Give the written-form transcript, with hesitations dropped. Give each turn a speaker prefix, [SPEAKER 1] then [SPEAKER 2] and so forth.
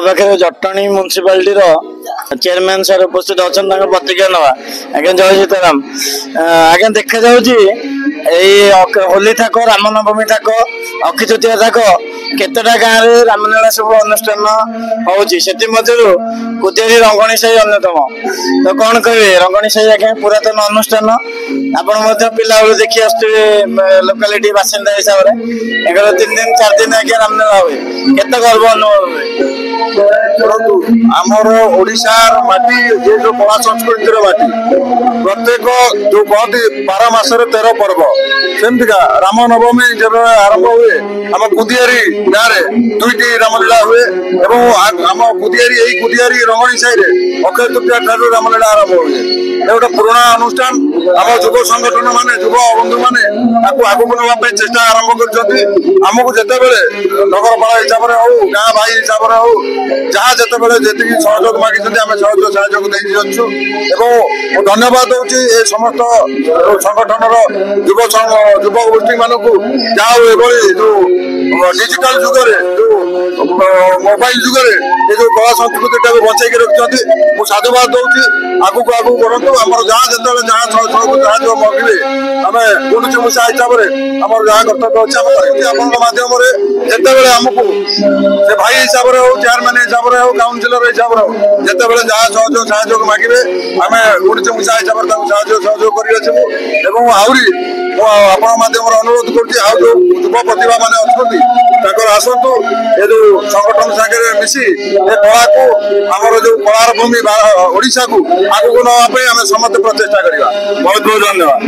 [SPEAKER 1] पाखे Jatni municipality chairman sir उपस्थित अच्छा प्रतिक्रिया नवा। आज्ञा जय सीताराम। आज्ञा देखा होली थाक रामनवमी थाक अक्षय तृतीया थाक केतटा गाँव में रामलीला सब अनुष्ठान होती रंगणी साही अन्यतम। तो कौन कहे रंगणी साही आज्ञा पुरातन अनुष्ठान आपण पिला बेलू देखी आसुवे लोकालिटी बासिंदा हिसाब से 3 दिन 4 दिन आज्ञा रामलीला हुए केत गर्व अनुभव हुए।
[SPEAKER 2] आमर ओडिशार माटी ये जो कला संस्कृति माटी प्रत्येक जो कहती 12 मासरे 13 पर्व सेमतिका रामनवमी जब आरंभ हुए आम कुदियारी गाँव में 2टी रामलीला हुए और आम कुदियारी कुदियारी रंगणी साही अक्षय तृतीया ठार रामलीला आरंभ हुए। गोटे पुराणा अनुष्ठान आम युव संगठन माने युव बंधु मैंने आगू नापी चेष्टा आरंभ करमको जिते नगरपाल हिसाब से हूँ गाँ भाई हिसाब से हूँ जहाँ जिते जी सहयोग मागी सहयोग धन्यवाद दूसरी ये समस्त संगठन युव गोष्ठी मानक जहाँ जो डिजिटल जुगे जो मोबाइल जुगे ये जो कला संस्कृति बचाई रखिंट मुझे साधुवाद दूसरी आगू आगू बढ़ू आम जहाँ जो मगे आम गुंडुची मूषा हिसाब से आम जहाँ कर्तव्य अच्छे मध्यम जिते आमको से भाई हिसाब से हो चेयरमैन हिसाब से हो काउनसिलर हिसाब से हो जिते जहाँ सहयोग मागे आम गुंडुची मूषा हिसाब से सहयोग कर अनुरोध कर युव प्रतिभा मान अच्छा आसतु ये जो संगठन सागे मिसी कला को आमर जो कलार भूमि ओडिशा को आगू नापी आम समस्त प्रचेषा करवा। बहुत बहुत धन्यवाद।